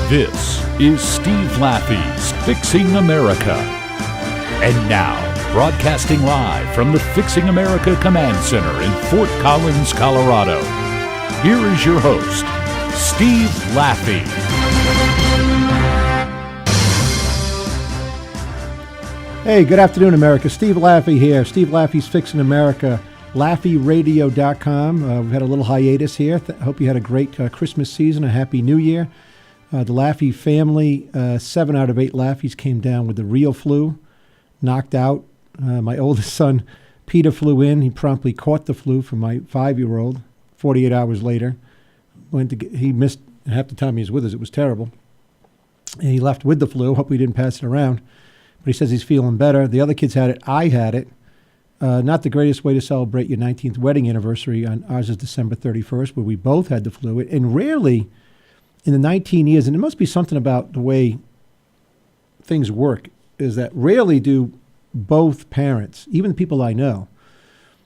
This is Steve Laffey's Fixing America. And now, broadcasting live from the Fixing America Command Center in Fort Collins, Colorado, here is your host, Steve Laffey. Hey, good afternoon, America. Steve Laffey here. Steve Laffey's Fixing America. LaffeyRadio.com. We've had a little hiatus here. Hope you had a great Christmas season, a happy New Year. The Laffey family, 7 out of 8 Laffeys came down with the real flu, knocked out. My oldest son, Peter, flew in. He promptly caught the flu from my 5-year-old 48 hours later. He missed half the time he was with us. It was terrible. And he left with the flu. Hope we didn't pass it around. But he says he's feeling better. The other kids had it. I had it. Not the greatest way to celebrate your 19th wedding anniversary. Ours is December 31st, where we both had the flu. And rarely in the 19 years, and it must be something about the way things work, is that rarely do both parents, even the people I know,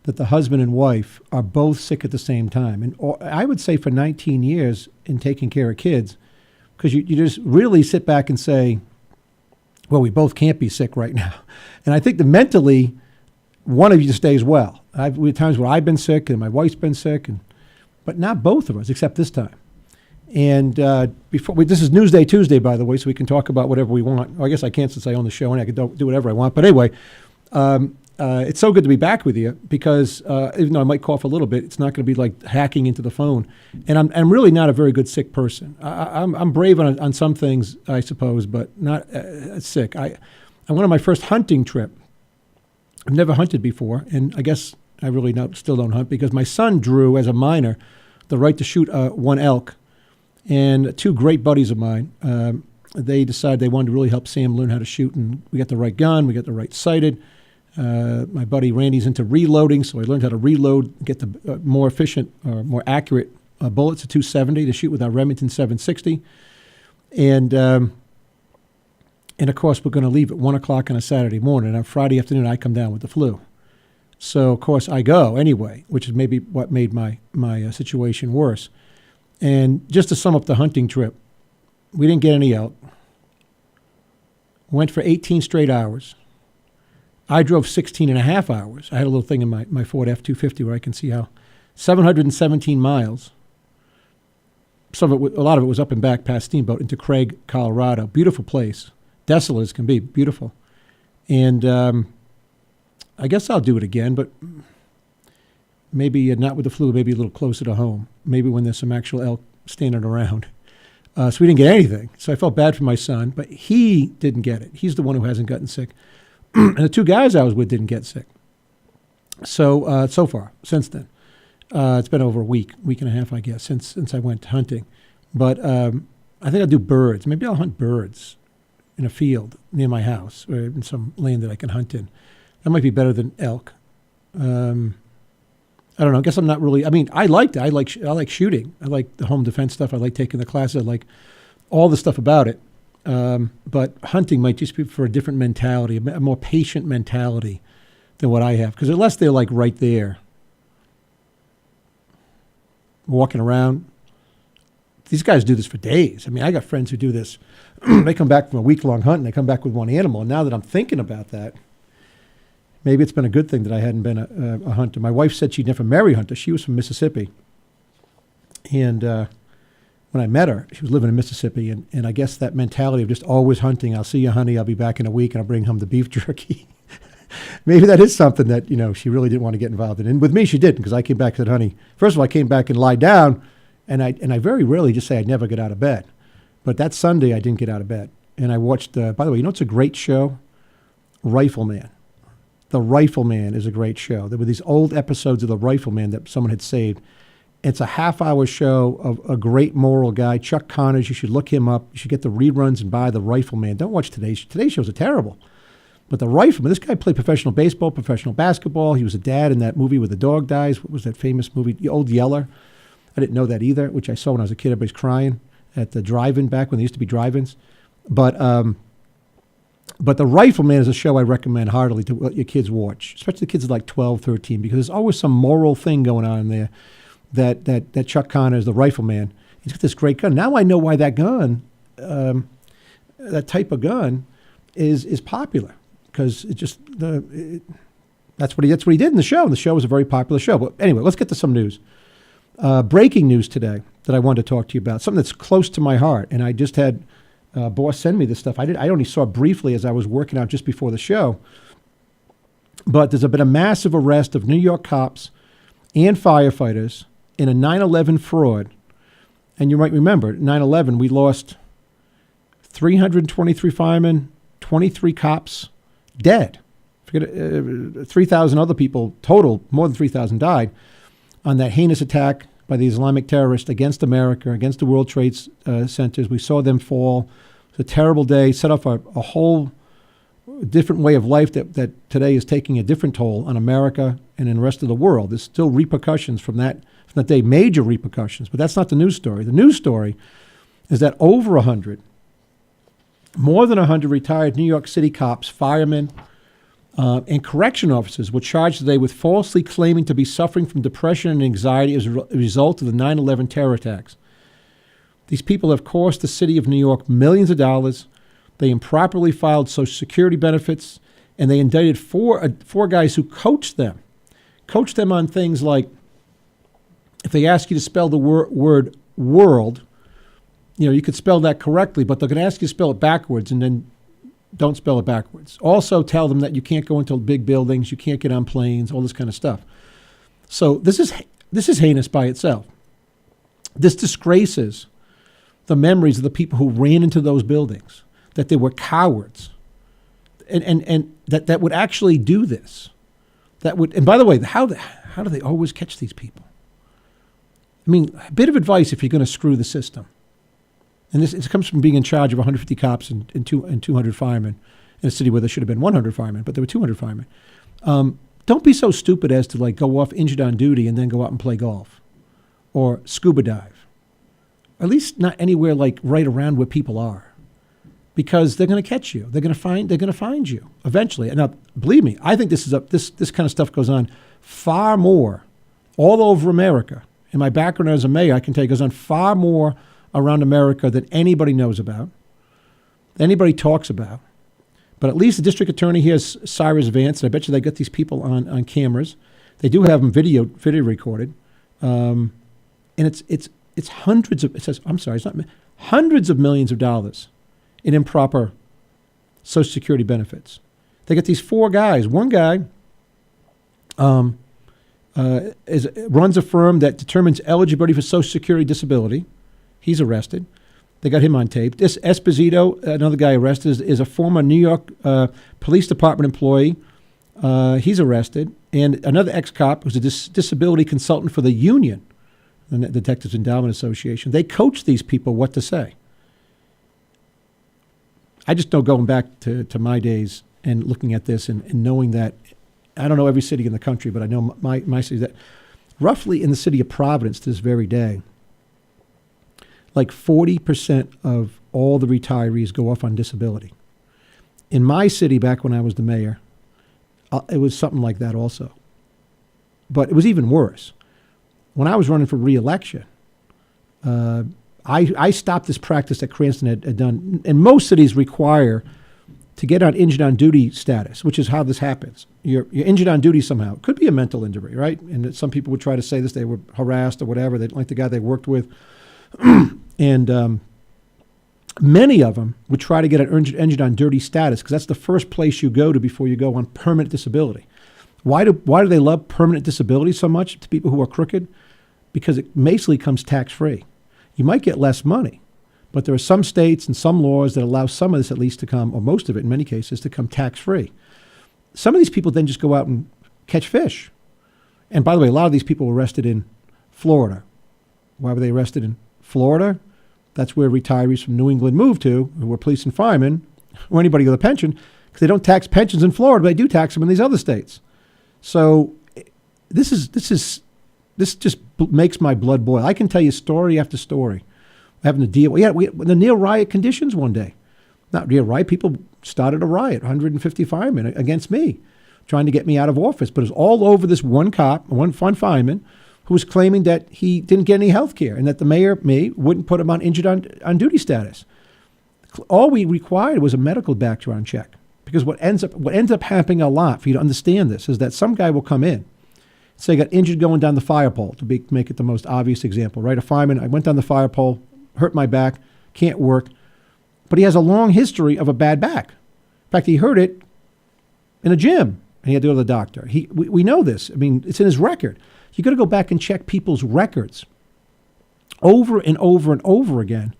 that the husband and wife are both sick at the same time. And I would say for 19 years in taking care of kids, because you just really sit back and say, well, we both can't be sick right now. And I think that mentally, one of you stays well. We had times where I've been sick and my wife's been sick, but not both of us, except this time. And this is Newsday Tuesday, by the way, so we can talk about whatever we want. Well, I guess I can't since I own the show and I can do whatever I want. But anyway, it's so good to be back with you because even though I might cough a little bit, it's not going to be like hacking into the phone. And I'm really not a very good sick person. I'm brave on some things, I suppose, but not sick. I went on my first hunting trip. I've never hunted before, and I guess I really still don't hunt because my son drew, as a minor, the right to shoot one elk. And 2 great buddies of mine, they decided they wanted to really help Sam learn how to shoot, and we got the right gun, we got the right sighted. My buddy Randy's into reloading, so I learned how to reload, get the more efficient or more accurate bullets, a .270 to shoot with our Remington 760. And of course, we're going to leave at 1 o'clock on a Saturday morning. And on Friday afternoon, I come down with the flu. So, of course, I go anyway, which is maybe what made my situation worse. And just to sum up the hunting trip, we didn't get any elk. Went for 18 straight hours. I drove 16 and a half hours. I had a little thing in my Ford F-250 where I can see how 717 miles. A lot of it was up and back past Steamboat into Craig, Colorado. Beautiful place. Desolate as can be. Beautiful. And I guess I'll do it again, but maybe not with the flu, maybe a little closer to home. Maybe when there's some actual elk standing around. So we didn't get anything. So I felt bad for my son, but he didn't get it. He's the one who hasn't gotten sick. And the 2 guys I was with didn't get sick. So so far, since then. It's been over a week and a half, I guess, since I went hunting. But I think I'll do birds. Maybe I'll hunt birds in a field near my house or in some land that I can hunt in. That might be better than elk. I don't know. I guess I'm not really. I mean, I liked it. I like shooting. I like the home defense stuff. I like taking the classes. I like all the stuff about it. But hunting might just be for a different mentality, a more patient mentality than what I have. Because unless they're like right there, walking around, these guys do this for days. I mean, I got friends who do this. They come back from a week-long hunt and they come back with one animal. And now that I'm thinking about that, maybe it's been a good thing that I hadn't been a hunter. My wife said she'd never marry a hunter. She was from Mississippi. And when I met her, she was living in Mississippi. And I guess that mentality of just always hunting, I'll see you, honey, I'll be back in a week, and I'll bring home the beef jerky. Maybe that is something that, she really didn't want to get involved in. And with me, she didn't, because I came back and said, honey, first of all, I came back and lied down, and I very rarely just say I'd never get out of bed. But that Sunday, I didn't get out of bed. And I watched, by the way, it's a great show? Rifleman. The Rifleman is a great show. There were these old episodes of The Rifleman that someone had saved. It's a half-hour show of a great moral guy, Chuck Connors. You should look him up. You should get the reruns and buy The Rifleman. Don't watch today's shows are terrible. But The Rifleman, this guy played professional baseball, professional basketball. He was a dad in that movie where the dog dies. What was that famous movie? The Old Yeller. I didn't know that either, which I saw when I was a kid. Everybody's crying at the drive-in back when there used to be drive-ins. But The Rifleman is a show I recommend heartily to let your kids watch, especially the kids like 12, 13, because there's always some moral thing going on there that Chuck Connors, the Rifleman, he's got this great gun. Now I know why that gun that type of gun is popular because that's what he did in the show. And the show was a very popular show. But anyway, let's get to some news. Breaking news today that I wanted to talk to you about, something that's close to my heart. And I just had boss send me this stuff. I only saw it briefly as I was working out just before the show. But there's been a massive arrest of New York cops and firefighters in a 9/11 fraud. And you might remember, 9/11, we lost 323 firemen, 23 cops dead. Forget 3,000 other people total, more than 3,000 died on that heinous attack by the Islamic terrorists against America, against the World Trade Centers. We saw them fall. It was a terrible day, set off a whole different way of life that today is taking a different toll on America and in the rest of the world. There's still repercussions from that day, major repercussions, but that's not the news story. The news story is that more than 100 retired New York City cops, firemen, and correction officers were charged today with falsely claiming to be suffering from depression and anxiety as a result of the 9/11 terror attacks. These people have cost the city of New York millions of dollars. They improperly filed Social Security benefits, and they indicted four guys who coached them on things like, if they ask you to spell the word world, you could spell that correctly, but they're going to ask you to spell it backwards, and then don't spell it backwards. Also tell them that you can't go into big buildings, you can't get on planes, all this kind of stuff. So this is heinous by itself. This disgraces the memories of the people who ran into those buildings, that they were cowards, and that would actually do this. And by the way, how do they always catch these people? I mean, a bit of advice if you're going to screw the system. And it comes from being in charge of 150 cops and 200 firemen in a city where there should have been 100 firemen, but there were 200 firemen. Don't be so stupid as to go off injured on duty and then go out and play golf or scuba dive. At least not anywhere right around where people are, because they're going to catch you. They're going to find you eventually. And now, believe me, I think this kind of stuff goes on far more all over America. In my background as a mayor, I can tell you it goes on far more around America than anybody knows about, anybody talks about. But at least the district attorney here is Cyrus Vance, and I bet you they got these people on cameras. They do have them video recorded, and it's hundreds of millions of dollars in improper Social Security benefits. They got these four guys. One guy runs a firm that determines eligibility for Social Security disability. He's arrested. They got him on tape. This Esposito, another guy arrested, is a former New York Police Department employee. He's arrested. And another ex-cop who's a disability consultant for the union, the Detectives Endowment Association. They coach these people what to say. I just know, going back to my days and looking at this and knowing that, I don't know every city in the country, but I know my city, that roughly in the city of Providence to this very day, 40% of all the retirees go off on disability. In my city, back when I was the mayor, it was something like that also. But it was even worse. When I was running for re-election, I stopped this practice that Cranston had done. And most cities require to get on injured on duty status, which is how this happens. You're injured on duty somehow. It could be a mental injury, right? And some people would try to say this, they were harassed or whatever. They didn't like the guy they worked with. And many of them would try to get an injured on duty status because that's the first place you go to before you go on permanent disability. Why do they love permanent disability so much to people who are crooked? Because it basically comes tax-free. You might get less money, but there are some states and some laws that allow some of this at least to come, or most of it in many cases, to come tax-free. Some of these people then just go out and catch fish. And by the way, a lot of these people were arrested in Florida. Why were they arrested in Florida? That's where retirees from New England moved to, who were police and firemen, or anybody with a pension, because they don't tax pensions in Florida, but they do tax them in these other states. So this just makes my blood boil. I can tell you story after story, having to deal. We had the near riot conditions one day. Not near riot. People started a riot, 150 firemen against me, trying to get me out of office. But it was all over this one cop, one fireman, who was claiming that he didn't get any health care and that the mayor, me, wouldn't put him on injured on duty status. All we required was a medical background check. Because what ends up happening a lot, for you to understand this, is that some guy will come in, say, got injured going down the fire pole, to make it the most obvious example, right? A fireman, I went down the fire pole, hurt my back, can't work, but he has a long history of a bad back. In fact, he hurt it in a gym, and he had to go to the doctor. We know this. I mean, it's in his record. You got to go back and check people's records over and over and over again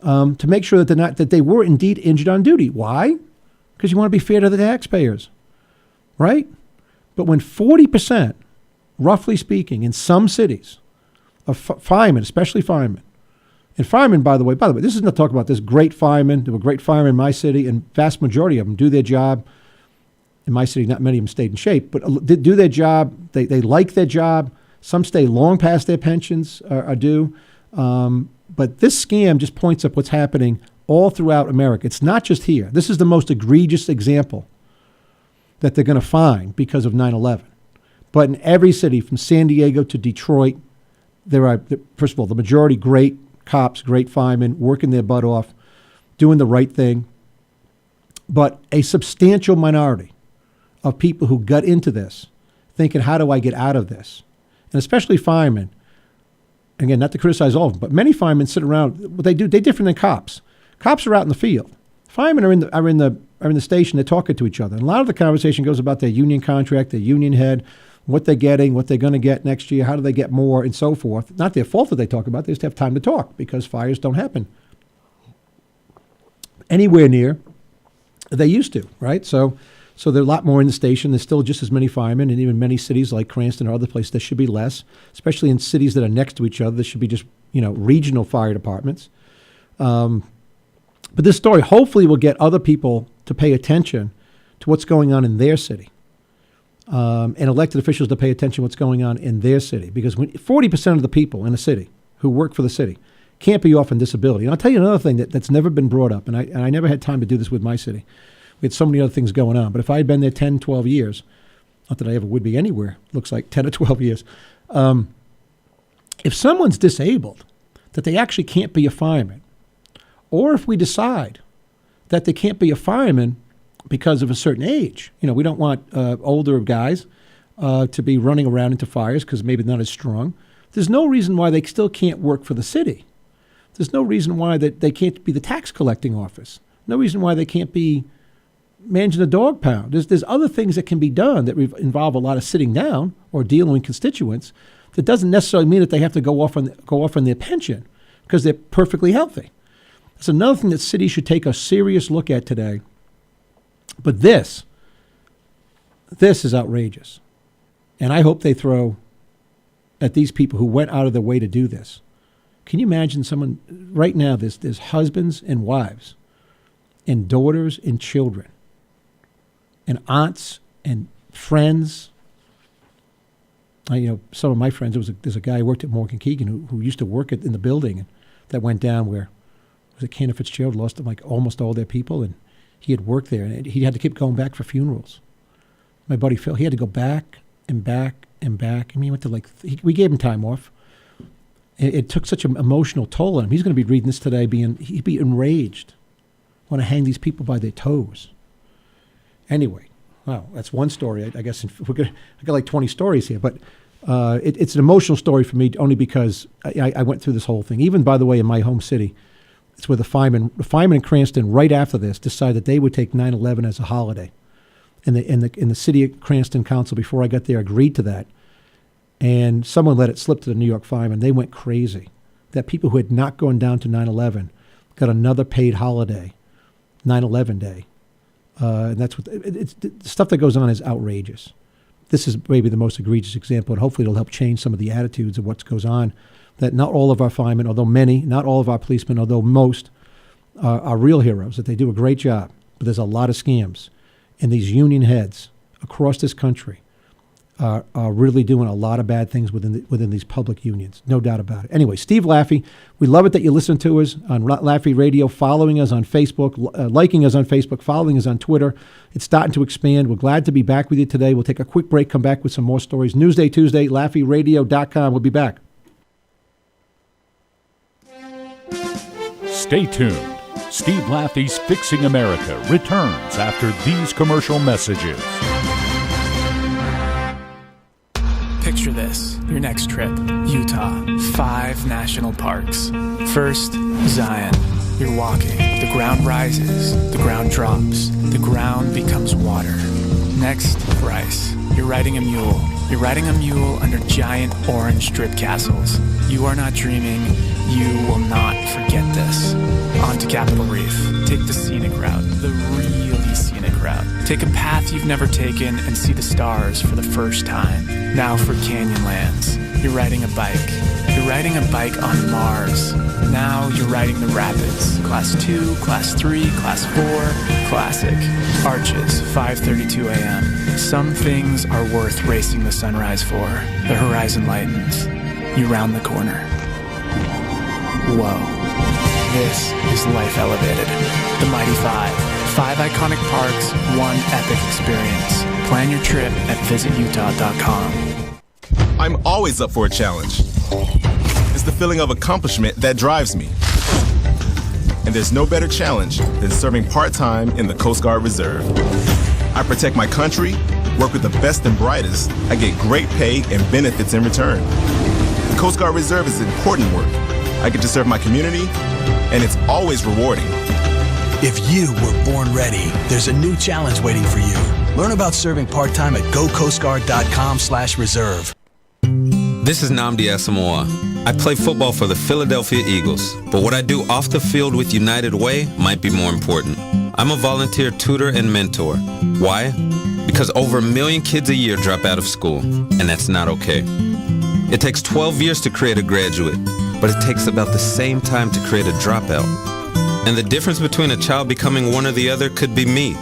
to make sure that they were indeed injured on duty. Why? Because you want to be fair to the taxpayers, right? But when 40%, roughly speaking, in some cities, of firemen, especially firemen, and firemen, by the way, this isn't to talk about this great firemen. There were great firemen in my city, and vast majority of them do their job. In my city, not many of them stayed in shape, but do their job. They like their job. Some stay long past their pensions are due. But this scam just points up what's happening all throughout America. It's not just here. This is the most egregious example that they're going to find because of 9/11. But in every city, from San Diego to Detroit, there are, first of all, the majority great cops, great firemen, working their butt off, doing the right thing. But a substantial minority of people who got into this thinking, how do I get out of this? And especially firemen. Again, not to criticize all of them, but many firemen sit around. What they do, they're different than cops. Cops are out in the field. Firemen are in the station. They're talking to each other. And a lot of the conversation goes about their union contract, their union head, what they're getting, what they're going to get next year, how do they get more, and so forth. Not their fault that they talk about. They just have time to talk because fires don't happen anywhere near they used to, right? So there are a lot more in the station. There's still just as many firemen, and even many cities like Cranston or other places, there should be less, especially in cities that are next to each other. There should be just, regional fire departments. But this story hopefully will get other people to pay attention to what's going on in their city, and elected officials to pay attention to what's going on in their city. Because when 40% of the people in a city who work for the city can't be off on disability. And I'll tell you another thing that's never been brought up, and I never had time to do this with my city. We had so many other things going on. But if I had been there 10, 12 years, not that I ever would be anywhere, looks like 10 or 12 years, if someone's disabled, that they actually can't be a fireman, or if we decide that they can't be a fireman because of a certain age, we don't want older guys to be running around into fires because maybe not as strong. There's no reason why they still can't work for the city. There's no reason why they can't be the tax collecting office. No reason why they can't be managing a dog pound. There's other things that can be done that involve a lot of sitting down or dealing with constituents. That doesn't necessarily mean that they have to go off on their pension because they're perfectly healthy. That's another thing that cities should take a serious look at today. But this is outrageous. And I hope they throw at these people who went out of their way to do this. Can you imagine someone right now, there's husbands and wives and daughters and children and aunts and friends. Some of my friends, there's a guy who worked at Morgan Keegan who used to work in the building that went down where was it Cantor Fitzgerald lost almost all their people, and he had worked there, and he had to keep going back for funerals. My buddy Phil, he had to go back and back and back. I mean, he went to we gave him time off. It took such an emotional toll on him. He's going to be reading this today, he'd be enraged. Want to hang these people by their toes. Anyway, wow, that's one story. I guess I got like 20 stories here, but it's an emotional story for me only because I went through this whole thing. Even, by the way, in my home city, it's where the firemen in Cranston, right after this, decided that they would take 9/11 as a holiday. And the city of Cranston Council, before I got there, agreed to that. And someone let it slip to the New York firemen. They went crazy. That people who had not gone down to 9/11 got another paid holiday, 9/11 Day. And that's the stuff that goes on is outrageous. This is maybe the most egregious example, and hopefully it'll help change some of the attitudes of what goes on. That not all of our firemen, although many, not all of our policemen, although most, are real heroes, that they do a great job. But there's a lot of scams. And these union heads across this country are really doing a lot of bad things within these public unions. No doubt about it. Anyway, Steve Laffey, we love it that you listen to us on Laffey Radio, following us on Facebook, liking us on Facebook, following us on Twitter. It's starting to expand. We're glad to be back with you today. We'll take a quick break, come back with some more stories. Newsday Tuesday, LaffeyRadio.com. We'll be back. Stay tuned. Steve Laffey's Fixing America returns after these commercial messages. Picture this, your next trip, Utah, 5 national parks. First, Zion. You're walking, the ground rises, the ground drops, the ground becomes water. Next, Bryce. You're riding a mule. You're riding a mule under giant orange strip castles. You are not dreaming. You will not forget this. On to Capitol Reef. Take the scenic route, the really scenic route. Take a path you've never taken and see the stars for the first time. Now for Canyonlands. You're riding a bike. You're riding a bike on Mars. Now you're riding the rapids. Class 2, Class 3, Class 4, Classic. Arches, 5:32 a.m. Some things are worth racing the sunrise for. The horizon lightens. You round the corner. Whoa. This is Life Elevated. The Mighty Five. 5 iconic parks, 1 epic experience. Plan your trip at visitutah.com. I'm always up for a challenge. It's the feeling of accomplishment that drives me. And there's no better challenge than serving part-time in the Coast Guard Reserve. I protect my country, work with the best and brightest, I get great pay and benefits in return. The Coast Guard Reserve is important work. I get to serve my community, and it's always rewarding. If you were born ready, there's a new challenge waiting for you. Learn about serving part-time at gocoastguard.com/reserve. This is Nnamdi Asamoah. I play football for the Philadelphia Eagles, but what I do off the field with United Way might be more important. I'm a volunteer tutor and mentor. Why? Because over 1 million kids a year drop out of school, and that's not okay. It takes 12 years to create a graduate, but it takes about the same time to create a dropout. And the difference between a child becoming one or the other could be me,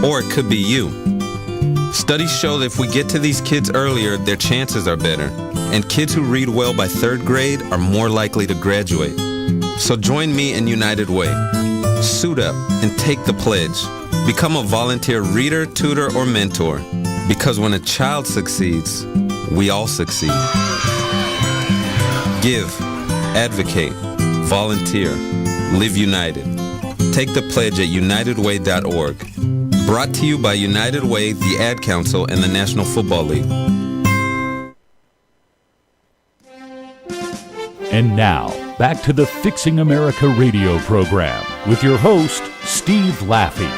or it could be you. Studies show that if we get to these kids earlier, their chances are better. And kids who read well by 3rd grade are more likely to graduate. So join me in United Way. Suit up and take the pledge. Become a volunteer reader, tutor, or mentor. Because when a child succeeds, we all succeed. Give, advocate, volunteer, live united. Take the pledge at unitedway.org. Brought to you by United Way, the Ad Council, and the National Football League. And now, back to the Fixing America radio program with your host, Steve Laffey.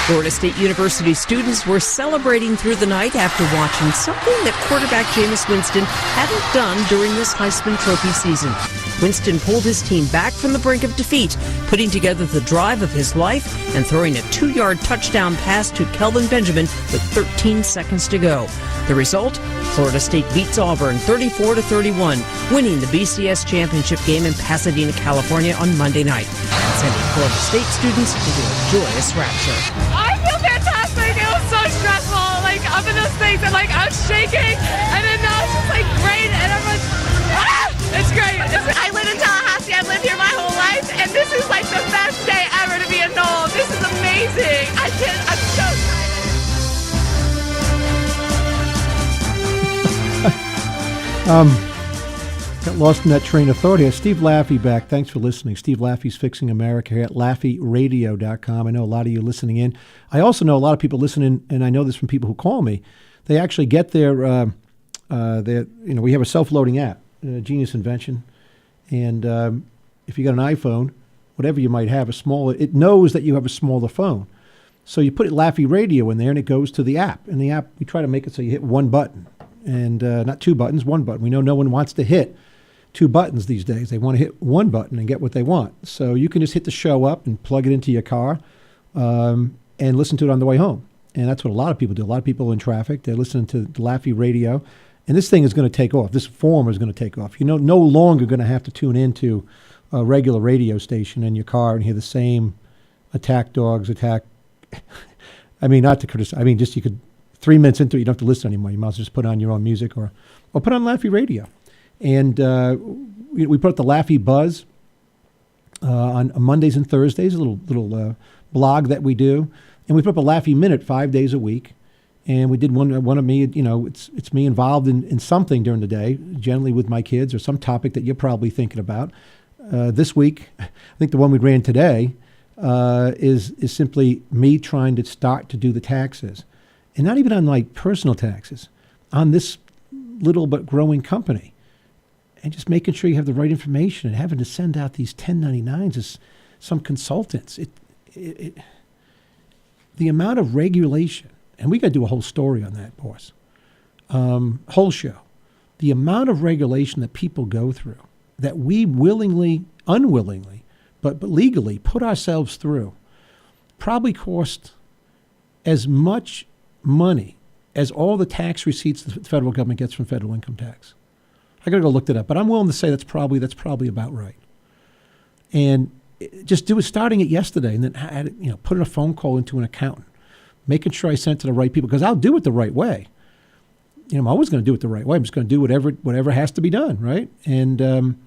Florida State University students were celebrating through the night after watching something that quarterback Jameis Winston hadn't done during this Heisman Trophy season. Winston pulled his team back from the brink of defeat, putting together the drive of his life and throwing a 2-yard touchdown pass to Kelvin Benjamin with 13 seconds to go. The result? Florida State beats Auburn 34-31, winning the BCS championship game in Pasadena, California on Monday night, sending Florida State students into a joyous rapture. I feel fantastic. It was so stressful, up in those things, and I was shaking, and then now it's just great, and everyone's, it's great. I live in Tallahassee. I've lived here my whole life, and this is the best day ever to be a Knoll. This is amazing. I'm so excited. Got lost in that train of thought here. Steve Laffey back. Thanks for listening. Steve Laffey's Fixing America here at LaffeyRadio.com. I know a lot of you listening in. I also know a lot of people listening, and I know this from people who call me. They actually get their we have a self-loading app, genius invention. And if you got an iPhone, whatever you might have, it knows that you have a smaller phone. So you put Laffey Radio in there, and it goes to the app. And the app, we try to make it so you hit one button. And not 2 buttons, 1 button. We know no one wants to hit 2 buttons these days. They want to hit 1 button and get what they want. So you can just hit the show up and plug it into your car and listen to it on the way home. And that's what a lot of people do. A lot of people in traffic, they're listening to Laffey Radio. And this thing is going to take off. This form is going to take off. You're no longer going to have to tune into a regular radio station in your car and hear the same attack dogs, not to criticize. Just you could, 3 minutes into it, you don't have to listen anymore. You might as well just put on your own music or put on Laffey Radio. And we put up the Laffey Buzz on Mondays and Thursdays, a little blog that we do. And we put up a Laffey Minute 5 days a week. And we did one of me, it's me involved in something during the day, generally with my kids or some topic that you're probably thinking about. This week, I think the one we ran today is simply me trying to start to do the taxes. And not even on like personal taxes, on this little but growing company. And just making sure you have the right information and having to send out these 1099s as some consultants. The amount of regulation, and we got to do a whole story on that, boss. Whole show. The amount of regulation that people go through, that we willingly, unwillingly, but legally put ourselves through, probably cost as much money as all the tax receipts the federal government gets from federal income tax. I got to go look that up, but I'm willing to say that's probably about right. And just do it, starting it yesterday, and then putting a phone call into an accountant, making sure I sent to the right people, because I'll do it the right way. I'm always going to do it the right way. I'm just going to do whatever has to be done, right? And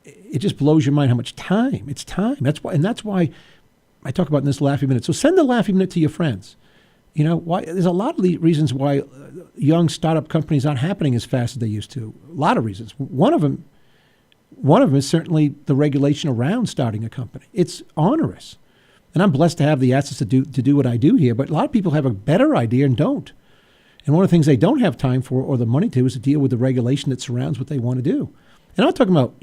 it just blows your mind how much time. It's time. That's why I talk about in this Laffey Minute. So send the Laffey Minute to your friends. Why there's a lot of reasons why young startup companies aren't happening as fast as they used to. A lot of reasons. One of them is certainly the regulation around starting a company. It's onerous. And I'm blessed to have the access to do what I do here, but a lot of people have a better idea and don't. And one of the things they don't have time for or the money to is to deal with the regulation that surrounds what they want to do. And I'm not talking about,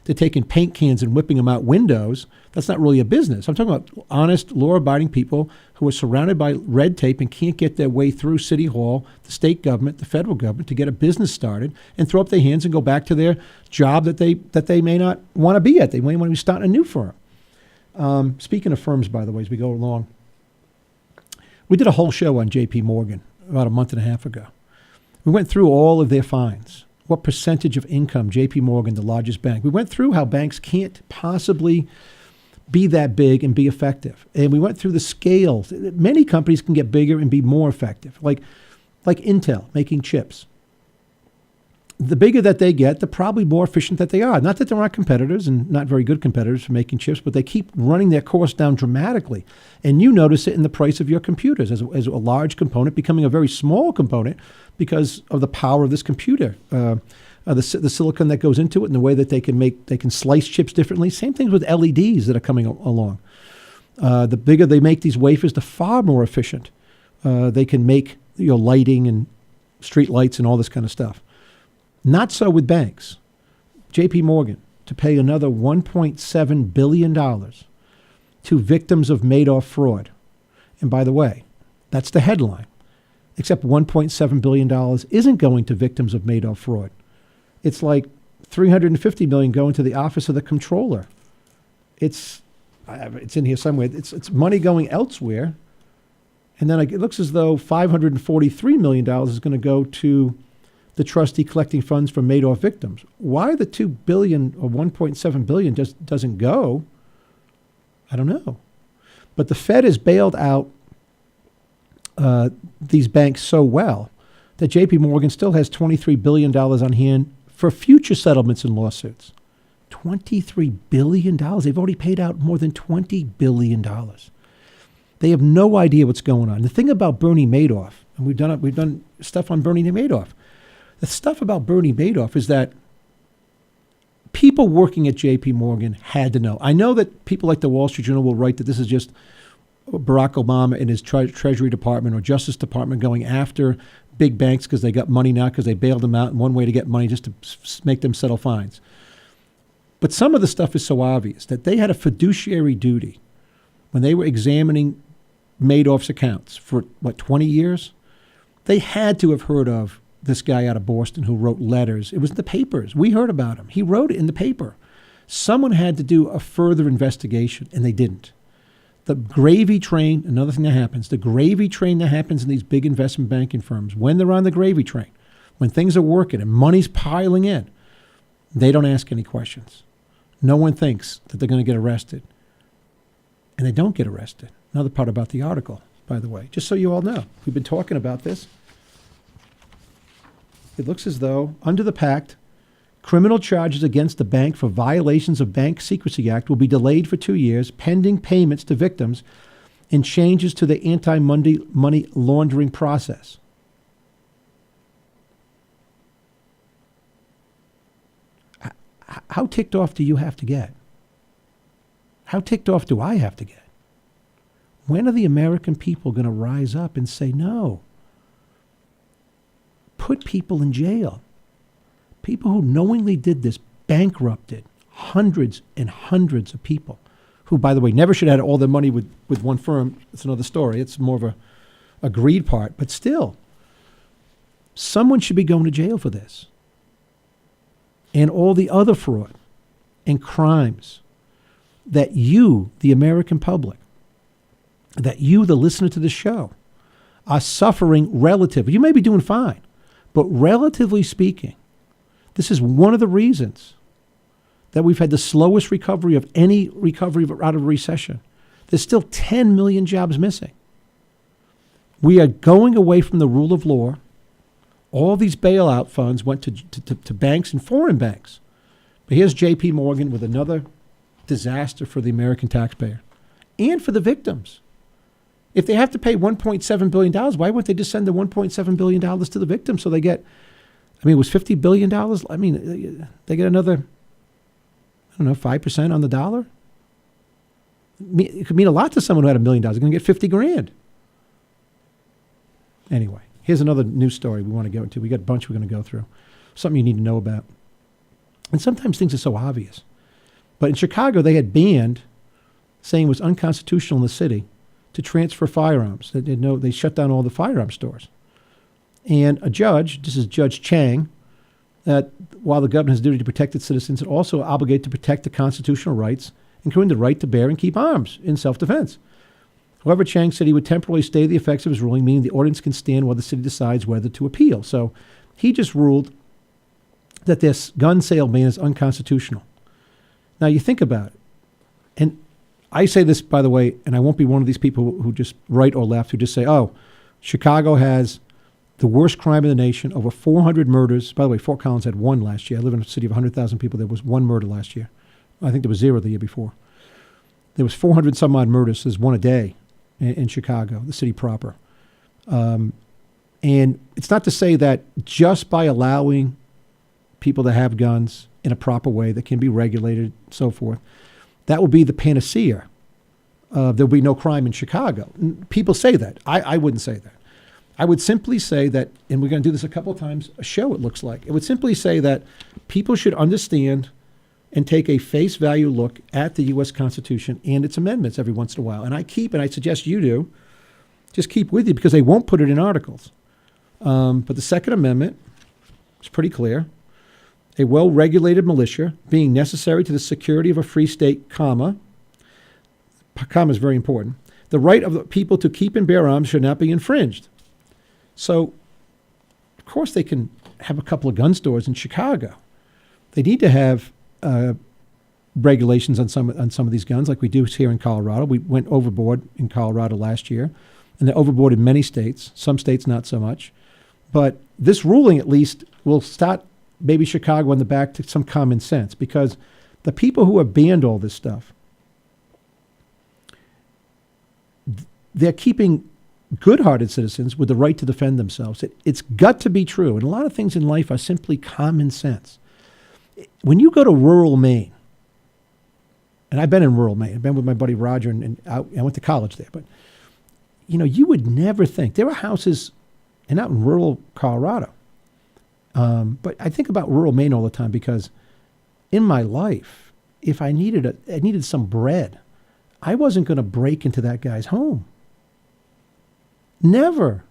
they're taking paint cans and whipping them out windows. That's not really a business. I'm talking about honest, law-abiding people who are surrounded by red tape and can't get their way through City Hall, the state government, the federal government to get a business started and throw up their hands and go back to their job that they may not want to be at. They may want to be starting a new firm. Speaking of firms, by the way, as we go along, we did a whole show on J.P. Morgan about a month and a half ago. We went through all of their fines. What percentage of income J.P. Morgan, the largest bank. We went through how banks can't possibly be that big and be effective. And we went through the scales. Many companies can get bigger and be more effective, like Intel making chips. The bigger that they get, the probably more efficient that they are. Not that there aren't competitors and not very good competitors for making chips, but they keep running their cost down dramatically. And you notice it in the price of your computers as a large component becoming a very small component because of the power of this computer, the silicon that goes into it and the way that they can slice chips differently. Same things with LEDs that are coming along. The bigger they make these wafers, the far more efficient they can make lighting and street lights and all this kind of stuff. Not so with banks. J.P. Morgan to pay another $1.7 billion to victims of Madoff fraud. And by the way, that's the headline. Except $1.7 billion isn't going to victims of Madoff fraud. It's like $350 million going to the office of the comptroller. It's in here somewhere. It's money going elsewhere. And then it looks as though $543 million is going to go to the trustee collecting funds from Madoff victims. Why the $2 billion or $1.7 billion just doesn't go, I don't know. But the Fed has bailed out these banks so well that J.P. Morgan still has $23 billion on hand for future settlements and lawsuits. $23 billion. They've already paid out more than $20 billion. They have no idea what's going on. The thing about Bernie Madoff, and we've done stuff on Bernie Madoff. The stuff about Bernie Madoff is that people working at J.P. Morgan had to know. I know that people like the Wall Street Journal will write that this is just Barack Obama and his Treasury Department or Justice Department going after big banks because they got money now because they bailed them out, and one way to get money just to make them settle fines. But some of the stuff is so obvious that they had a fiduciary duty when they were examining Madoff's accounts for, 20 years? They had to have heard of this guy out of Boston who wrote letters. It was in the papers. We heard about him. He wrote it in the paper. Someone had to do a further investigation, and they didn't. The gravy train, another thing that happens, the gravy train that happens in these big investment banking firms, when they're on the gravy train, when things are working and money's piling in, they don't ask any questions. No one thinks that they're going to get arrested. And they don't get arrested. Another part about the article, by the way, just so you all know. We've been talking about this. It looks as though, under the pact, criminal charges against the bank for violations of Bank Secrecy Act will be delayed for 2 years, pending payments to victims and changes to the anti-money laundering process. How ticked off do you have to get? How ticked off do I have to get? When are the American people going to rise up and say no? Put people in jail. People who knowingly did this bankrupted hundreds and hundreds of people who, by the way, never should have had all their money with one firm. It's another story. It's more of a greed part. But still, someone should be going to jail for this. And all the other fraud and crimes that you, the American public, that you, the listener to the show, are suffering relatively. You may be doing fine, but relatively speaking, this is one of the reasons that we've had the slowest recovery of any recovery out of a recession. There's still 10 million jobs missing. We are going away from the rule of law. All these bailout funds went to banks and foreign banks. But here's J.P. Morgan with another disaster for the American taxpayer and for the victims. If they have to pay $1.7 billion, why wouldn't they just send the $1.7 billion to the victims so they get, it was $50 billion? They get another, 5% on the dollar? It could mean a lot to someone who had $1 million. They're going to get $50,000. Anyway, here's another news story we want to go into. We got a bunch we're going to go through. Something you need to know about. And sometimes things are so obvious. But in Chicago, they had banned, saying it was unconstitutional in the city, to transfer firearms. They shut down all the firearm stores. And a judge, this is Judge Chang, that while the government has a duty to protect its citizens, it also obligated to protect the constitutional rights, including the right to bear and keep arms in self-defense. However, Chang said he would temporarily stay the effects of his ruling, meaning the ordinance can stand while the city decides whether to appeal. So he just ruled that this gun sale ban is unconstitutional. Now you think about it, and I say this, by the way, and I won't be one of these people who just right or left, who just say, oh, Chicago has the worst crime in the nation, over 400 murders. By the way, Fort Collins had one last year. I live in a city of 100,000 people. There was one murder last year. I think there was 0 the year before. There was 400 some odd murders. There's one a day in Chicago, the city proper. And it's not to say that just by allowing people to have guns in a proper way that can be regulated, so forth, that will be the panacea. There'll be no crime in Chicago. People say that. I wouldn't say that. I would simply say that, and we're going to do this a couple of times a show, it looks like. It would simply say that people should understand and take a face value look at the U.S. Constitution and its amendments every once in a while. And I suggest you do, just keep with you because they won't put it in articles. But the Second Amendment is pretty clear. A well-regulated militia being necessary to the security of a free state, comma is very important. The right of the people to keep and bear arms should not be infringed. So, of course, they can have a couple of gun stores in Chicago. They need to have regulations on some of these guns, like we do here in Colorado. We went overboard in Colorado last year, and they're overboard in many states. Some states not so much. But this ruling, at least, will start maybe Chicago on the back to some common sense, because the people who have banned all this stuff, they're keeping good-hearted citizens with the right to defend themselves. It's got to be true. And a lot of things in life are simply common sense. When you go to rural Maine, and I've been in rural Maine, I've been with my buddy Roger, and I went to college there, but you would never think. There are houses, and out in rural Colorado, but I think about rural Maine all the time because in my life, if I needed some bread, I wasn't going to break into that guy's home. Never.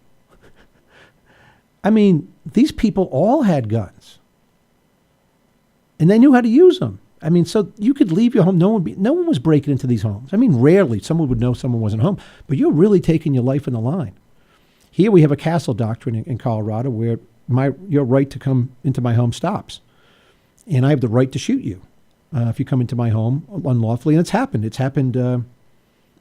These people all had guns. And they knew how to use them. So you could leave your home. No one was breaking into these homes. Rarely someone would know someone wasn't home. But you're really taking your life in the line. Here we have a castle doctrine in Colorado where your right to come into my home stops. And I have the right to shoot you if you come into my home unlawfully. And it's happened. It's happened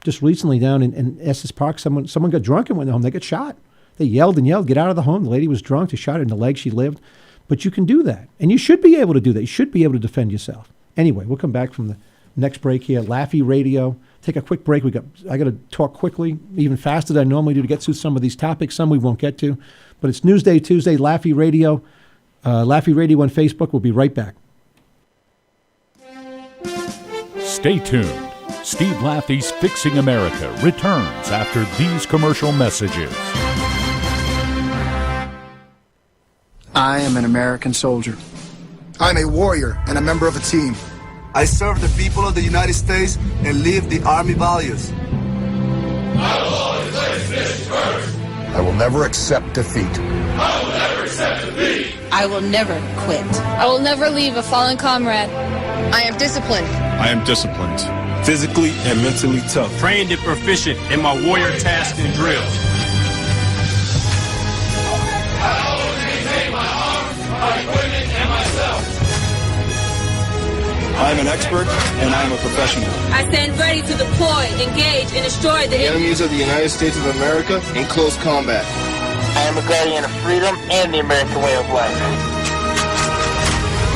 just recently down in Estes Park. Someone got drunk and went home. They got shot. They yelled and yelled, get out of the home. The lady was drunk. They shot her in the leg. She lived. But you can do that. And you should be able to do that. You should be able to defend yourself. Anyway, we'll come back from the Next break here, Laffey Radio. Take a quick break. I got to talk quickly, even faster than I normally do to get through some of these topics. Some we won't get to. But it's Newsday Tuesday, Laffey Radio. Laffey Radio on Facebook. We'll be right back. Stay tuned. Steve Laffey's Fixing America returns after these commercial messages. I am an American soldier. I'm a warrior and a member of a team. I serve the people of the United States and live the Army values. I will always place mission first. I will never accept defeat. I will never accept defeat. I will never quit. I will never leave a fallen comrade. I am disciplined. I am disciplined. Physically and mentally tough. Trained and proficient in my warrior tasks and drills. I always maintain my arms, my equipment, and myself. I am an expert and I am a professional. I stand ready to deploy, engage, and destroy the enemies of the United States of America in close combat. I am a guardian of freedom and the American way of life.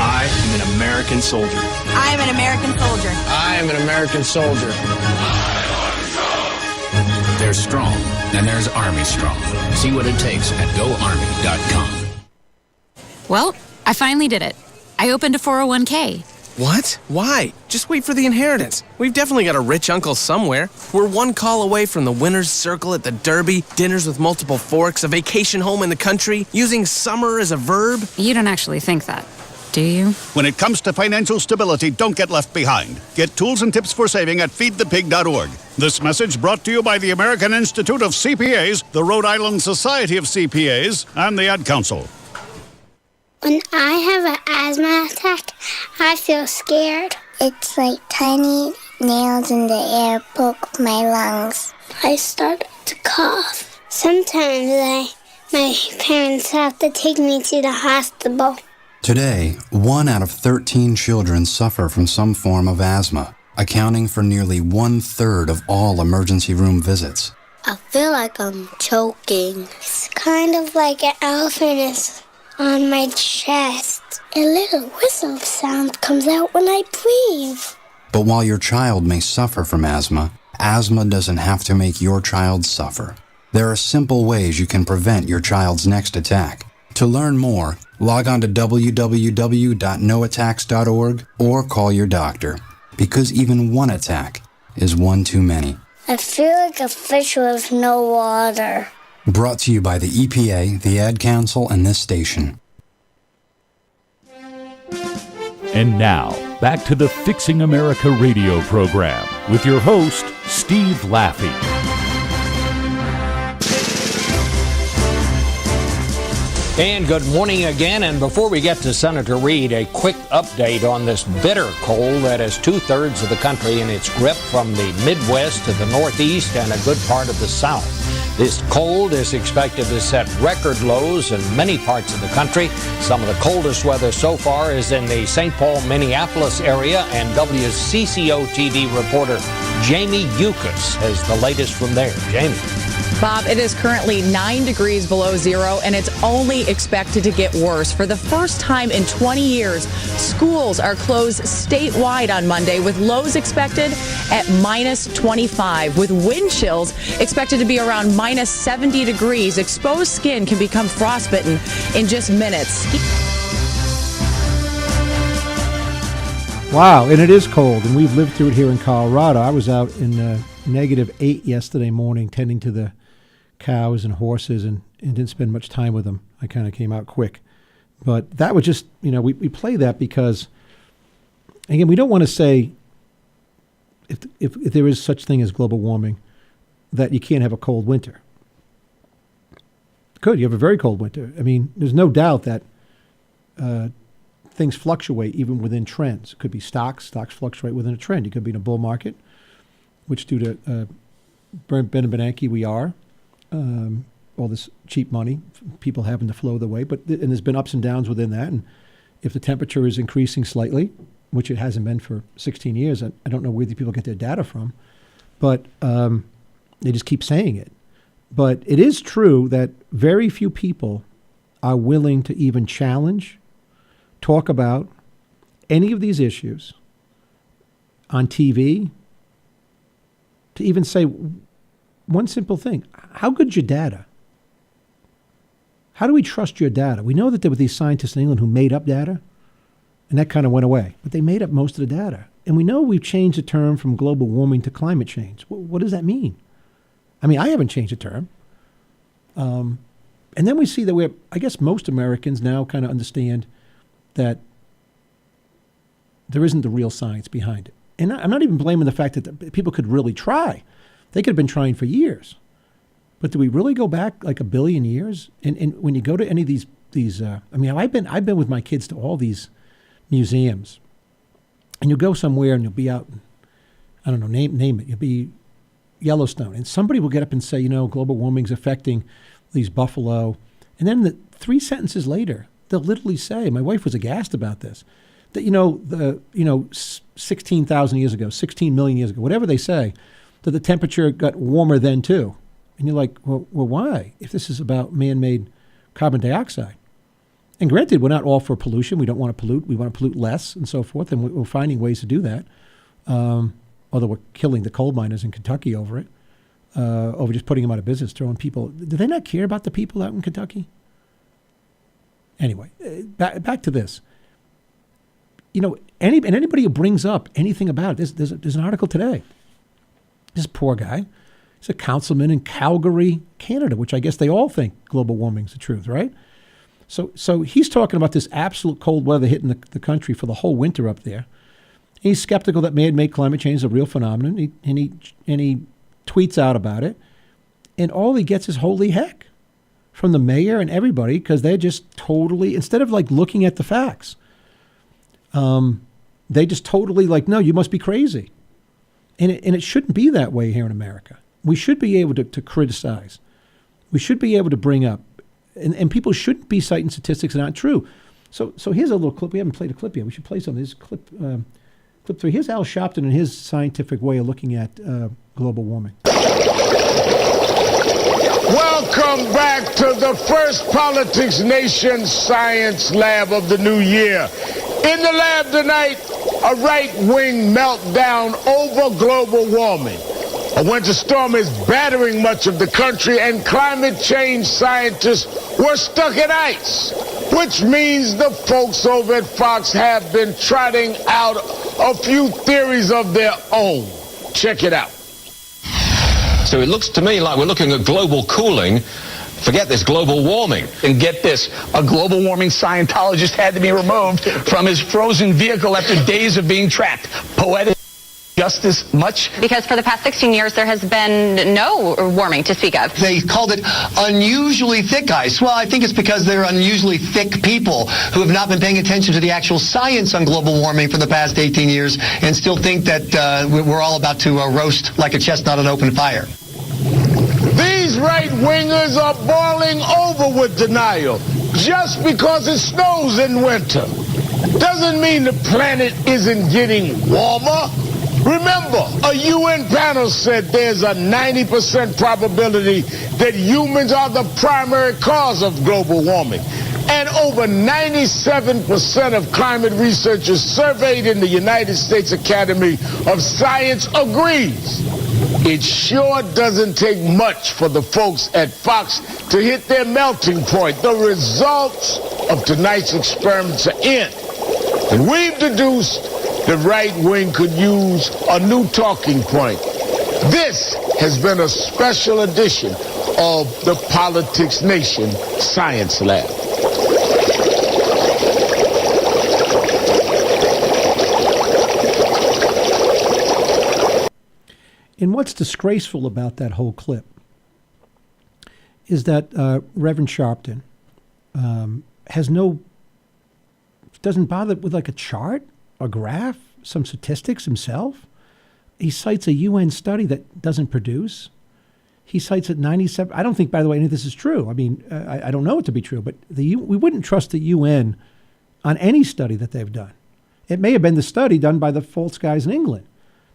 I am an American soldier. I am an American soldier. I am an American soldier. There's strong, and there's Army Strong. See what it takes at GoArmy.com. Well, I finally did it. I opened a 401k. What? Why? Just wait for the inheritance. We've definitely got a rich uncle somewhere. We're one call away from the winner's circle at the Derby, dinners with multiple forks, a vacation home in the country, using summer as a verb. You don't actually think that, do you? When it comes to financial stability, don't get left behind. Get tools and tips for saving at feedthepig.org. This message brought to you by the American Institute of CPAs, the Rhode Island Society of CPAs, and the Ad Council. When I have an asthma attack, I feel scared. It's like tiny nails in the air poke my lungs. I start to cough. Sometimes my parents have to take me to the hospital. Today, 1 out of 13 children suffer from some form of asthma, accounting for nearly 1/3 of all emergency room visits. I feel like I'm choking. It's kind of like an elephant is on my chest. A little whistle sound comes out when I breathe. But while your child may suffer from asthma doesn't have to make your child suffer. There are simple ways you can prevent your child's next attack. To learn more, log on to www.noattacks.org or call your doctor, because even one attack is one too many. I feel like a fish with no water. Brought to you by the EPA, the Ad Council, and this station. And now, back to the Fixing America radio program with your host, Steve Laffey. And good morning again. And before we get to Senator Reid, a quick update on this bitter cold that has 2/3 of the country in its grip, from the Midwest to the Northeast and a good part of the South. This cold is expected to set record lows in many parts of the country. Some of the coldest weather so far is in the St. Paul, Minneapolis area, and WCCO TV reporter Jamie Yukas has the latest from there. Jamie. Bob, it is currently 9 degrees below zero, and it's only expected to get worse. For the first time in 20 years, schools are closed statewide on Monday, with lows expected at -25, with wind chills expected to be around -70 degrees. Exposed skin can become frostbitten in just minutes. Wow, and it is cold, and we've lived through it here in Colorado. I was out in -8 yesterday morning tending to the cows and horses and didn't spend much time with them. I kind of came out quick. But that was just, we play that because, again, we don't want to say if there is such thing as global warming that you can't have a cold winter. Could. You have a very cold winter. I mean, there's no doubt that things fluctuate even within trends. It could be stocks. Stocks fluctuate within a trend. You could be in a bull market, which due to Ben and Bernanke we are. All this cheap money, people having to flow the way. And there's been ups and downs within that. And if the temperature is increasing slightly, which it hasn't been for 16 years, I don't know where the people get their data from, but they just keep saying it. But it is true that very few people are willing to even challenge, talk about any of these issues on TV to even say one simple thing. How good's your data? How do we trust your data? We know that there were these scientists in England who made up data, and that kind of went away. But they made up most of the data. And we know we've changed the term from global warming to climate change. What does that mean? I mean, I haven't changed the term. And then we see that I guess most Americans now kind of understand that there isn't the real science behind it. And I'm not even blaming the fact that people could really try. They could have been trying for years. But do we really go back like 1 billion years? And when you go to any of these I've been with my kids to all these museums. And you'll go somewhere and you'll be out, I don't know, name it. You'll be Yellowstone. And somebody will get up and say, global warming's affecting these buffalo. And then 3 sentences later, they'll literally say, my wife was aghast about this, that, 16,000 years ago, 16 million years ago, whatever they say, that the temperature got warmer then too. And you're like, well, why? If this is about man-made carbon dioxide. And granted, we're not all for pollution. We don't want to pollute. We want to pollute less and so forth. And we're finding ways to do that. Although we're killing the coal miners in Kentucky over it, over just putting them out of business, throwing people. Do they not care about the people out in Kentucky? Anyway, back to this. Anybody who brings up anything about it, there's an article today. This poor guy, he's a councilman in Calgary, Canada, which I guess they all think global warming's the truth, right? So he's talking about this absolute cold weather hitting the country for the whole winter up there. He's skeptical that man-made climate change is a real phenomenon, and he tweets out about it. And all he gets is holy heck from the mayor and everybody, because they're just totally, instead of like looking at the facts, they just totally like, no, you must be crazy. And it shouldn't be that way here in America. We should be able to criticize. We should be able to bring up. And people shouldn't be citing statistics that aren't true. So here's a little clip. We haven't played a clip yet. We should play something. This clip 3. Here's Al Sharpton and his scientific way of looking at global warming. Welcome back to the first Politics Nation Science Lab of the new year. In the lab tonight, a right-wing meltdown over global warming. A winter storm is battering much of the country, and climate change scientists were stuck in ice, which means the folks over at Fox have been trotting out a few theories of their own. Check it out. So it looks to me like we're looking at global cooling. Forget this, global warming. And get this, a global warming Scientologist had to be removed from his frozen vehicle after days of being trapped. Poetic. Just as much? Because for the past 16 years, there has been no warming to speak of. They called it unusually thick ice. Well, I think it's because they're unusually thick people who have not been paying attention to the actual science on global warming for the past 18 years and still think that we're all about to roast like a chestnut on open fire. These right-wingers are boiling over with denial. Just because it snows in winter doesn't mean the planet isn't getting warmer. Remember, a UN panel said there's a 90% probability that humans are the primary cause of global warming. And over 97% of climate researchers surveyed in the United States Academy of Science agrees. It sure doesn't take much for the folks at Fox to hit their melting point. The results of tonight's experiments are in. And we've deduced the right wing could use a new talking point. This has been a special edition of the Politics Nation Science Lab. And what's disgraceful about that whole clip is that Reverend Sharpton doesn't bother with like a chart, a graph, some statistics himself. He cites a UN study that doesn't produce. He cites at 97. I don't think, by the way, any of this is true. I mean, I don't know it to be true, but we wouldn't trust the UN on any study that they've done. It may have been the study done by the false guys in England.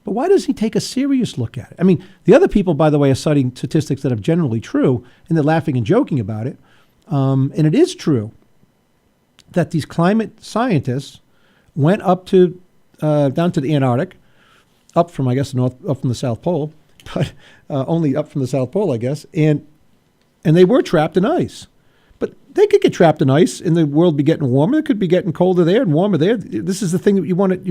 But why doesn't he take a serious look at it? I mean, the other people, by the way, are citing statistics that are generally true, and they're laughing and joking about it. And it is true that these climate scientists went up to down to the Antarctic, up from, I guess, up from the South Pole, but only up from the South Pole, I guess. And they were trapped in ice. But they could get trapped in ice and the world be getting warmer. It could be getting colder there and warmer there. This is the thing that you want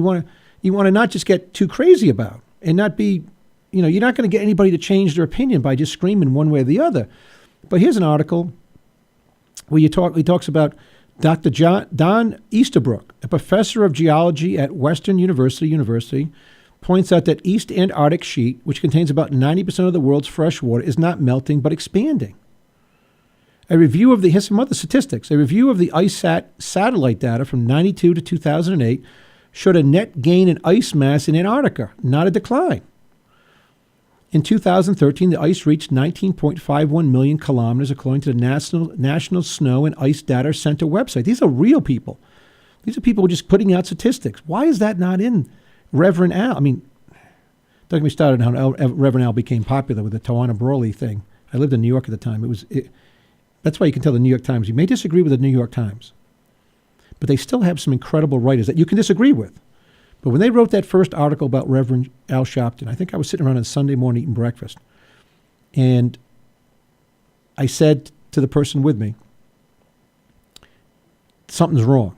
to not just get too crazy about and not be, you're not going to get anybody to change their opinion by just screaming one way or the other. But here's an article where he talks about Dr. Don Easterbrook, a professor of geology at Western University, points out that East Antarctic sheet, which contains about 90% of the world's fresh water, is not melting but expanding. Here's some other statistics. A review of the IceSat satellite data from 92 to 2008 showed a net gain in ice mass in Antarctica, not a decline. In 2013, the ice reached 19.51 million kilometers, according to the National Snow and Ice Data Center website. These are real people. These are people just putting out statistics. Why is that not in Reverend Al? I mean, don't get me started on how Reverend Al became popular with the Tawana Brawley thing. I lived in New York at the time. That's why you can tell the New York Times. You may disagree with the New York Times, but they still have some incredible writers that you can disagree with. But when they wrote that first article about Reverend Al Sharpton, I think I was sitting around on Sunday morning eating breakfast, and I said to the person with me, something's wrong.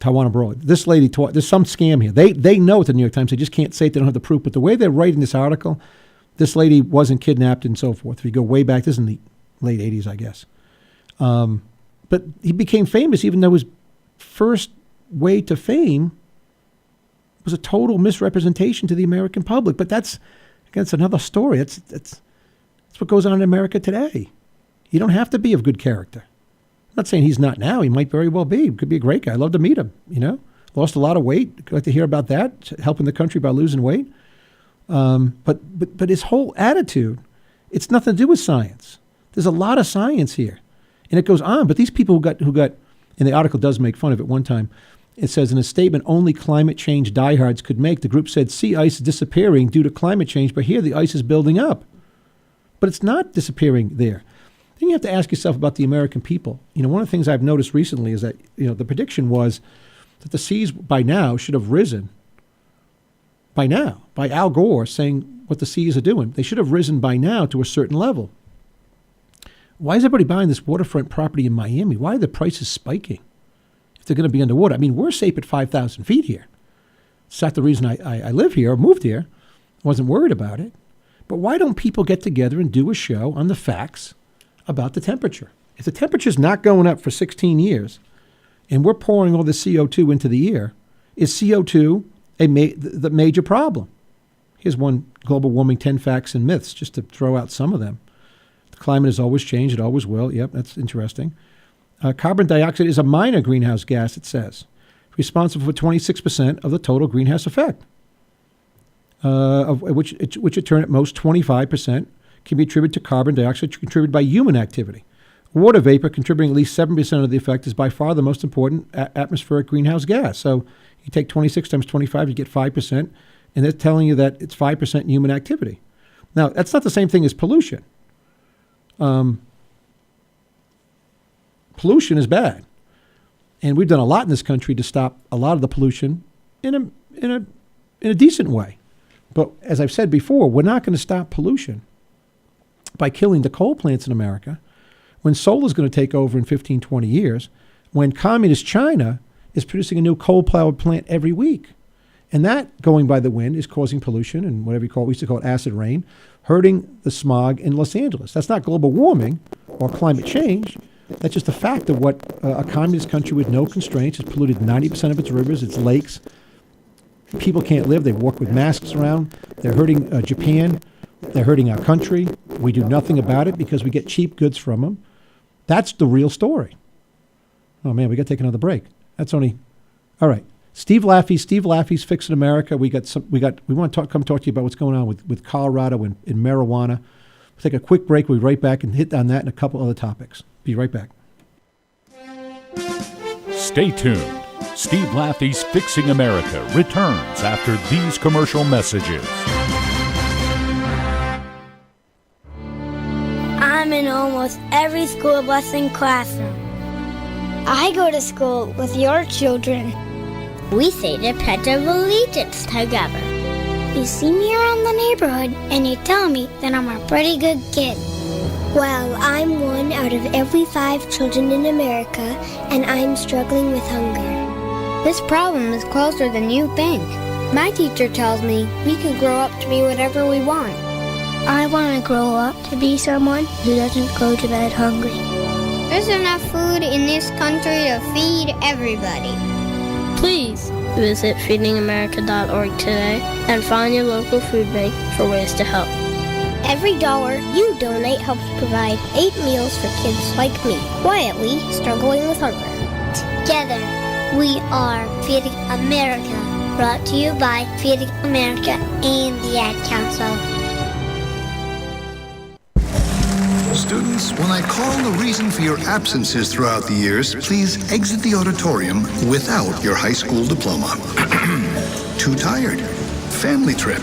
Tawana Brawley. This lady there's some scam here. They know at the New York Times. They just can't say it. They don't have the proof. But the way they're writing this article, this lady wasn't kidnapped and so forth. If you go way back, this is in the late 80s, I guess. But he became famous even though his first way to fame was a total misrepresentation to the American public. But that's another story. That's what goes on in America today. You don't have to be of good character. I'm not saying he's not now. He might very well be. He could be a great guy. I'd love to meet him, Lost a lot of weight. I'd like to hear about that, helping the country by losing weight. But his whole attitude, it's nothing to do with science. There's a lot of science here. And it goes on. But these people who got, and the article does make fun of it one time, it says in a statement only climate change diehards could make, the group said sea ice is disappearing due to climate change, but here the ice is building up. But it's not disappearing there. Then you have to ask yourself about the American people. One of the things I've noticed recently is that, the prediction was that the seas by now should have risen. By now, by Al Gore saying what the seas are doing, they should have risen by now to a certain level. Why is everybody buying this waterfront property in Miami? Why are the prices spiking if they're going to be underwater? I mean, we're safe at 5,000 feet here. It's not the reason I live here or moved here. I wasn't worried about it. But why don't people get together and do a show on the facts about the temperature? If the temperature's not going up for 16 years and we're pouring all the CO2 into the air, is CO2 the major problem? Here's one: global warming 10 facts and myths, just to throw out some of them. The climate has always changed. It always will. Yep, that's interesting. Carbon dioxide is a minor greenhouse gas, it says, responsible for 26% of the total greenhouse effect, of which in turn at most 25% can be attributed to carbon dioxide contributed by human activity. Water vapor, contributing at least 7% of the effect, is by far the most important atmospheric greenhouse gas. So you take 26 times 25, you get 5%, and they're telling you that it's 5% human activity. Now, that's not the same thing as pollution. Pollution is bad, and we've done a lot in this country to stop a lot of the pollution in a decent way. But as I've said before, we're not going to stop pollution by killing the coal plants in America, when solar is going to take over in 15, 20 years, when communist China is producing a new coal-powered plant every week. And that, going by the wind, is causing pollution and whatever you call it, we used to call it acid rain, hurting the smog in Los Angeles. That's not global warming or climate change. That's just the fact of what a communist country with no constraints has polluted 90% of its rivers, its lakes. People can't live. They walk with masks around. They're hurting Japan. They're hurting our country. We do nothing about it because we get cheap goods from them. That's the real story. Oh, man, we got to take another break. That's only... All right. Steve Laffey's Fixing America. We want to come talk to you about what's going on with Colorado and marijuana. We'll take a quick break. We'll be right back and hit on that and a couple other topics. Be right back. Stay tuned. Steve Laffey's Fixing America returns after these commercial messages. I'm in almost every school bus and classroom. I go to school with your children. We say the Pledge of Allegiance together. You see me around the neighborhood, and you tell me that I'm a pretty good kid. Well, I'm one out of every 5 children in America, and I'm struggling with hunger. This problem is closer than you think. My teacher tells me we can grow up to be whatever we want. I want to grow up to be someone who doesn't go to bed hungry. There's enough food in this country to feed everybody. Please visit feedingamerica.org today and find your local food bank for ways to help. Every dollar you donate helps provide 8 meals for kids like me, quietly struggling with hunger. Together, we are Feeding America, brought to you by Feeding America and the Ad Council. Students, when I call the reason for your absences throughout the years, please exit the auditorium without your high school diploma. Too tired, family trip,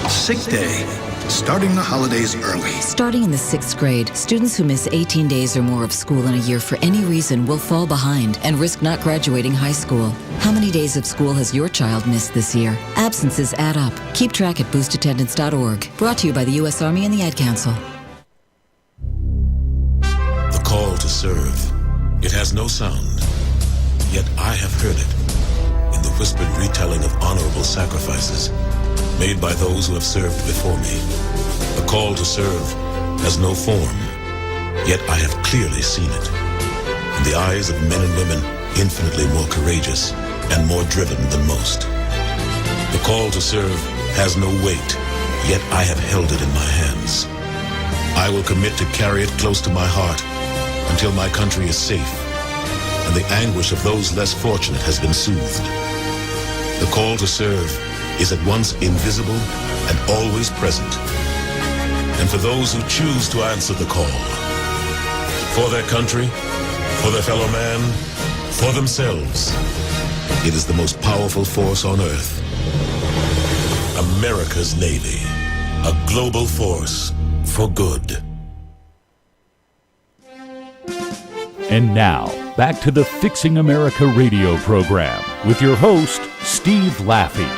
sick day, starting the holidays early. Starting in the 6th grade, students who miss 18 days or more of school in a year for any reason will fall behind and risk not graduating high school. How many days of school has your child missed this year? Absences add up. Keep track at boostattendance.org. Brought to you by the U.S. Army and the Ad Council. The call to serve. It has no sound, yet I have heard it in the whispered retelling of honorable sacrifices made by those who have served before me. The call to serve has no form, yet I have clearly seen it. In the eyes of men and women infinitely more courageous and more driven than most. The call to serve has no weight, yet I have held it in my hands. I will commit to carry it close to my heart until my country is safe and the anguish of those less fortunate has been soothed. The call to serve is at once invisible and always present. And for those who choose to answer the call, for their country, for their fellow man, for themselves, it is the most powerful force on earth. America's Navy, a global force for good. And now, back to the Fixing America radio program with your host, Steve Laffey.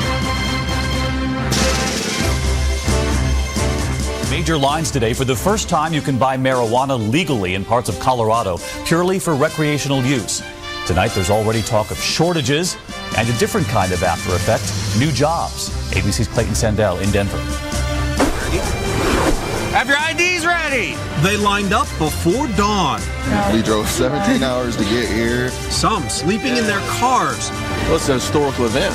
Major lines today. For the first time, you can buy marijuana legally in parts of Colorado, purely for recreational use. Tonight, there's already talk of shortages and a different kind of after effect, new jobs. ABC's Clayton Sandell in Denver. Have your IDs ready! They lined up before dawn. We drove 17 hours to get here. Some sleeping in their cars. Well, it's a historical event.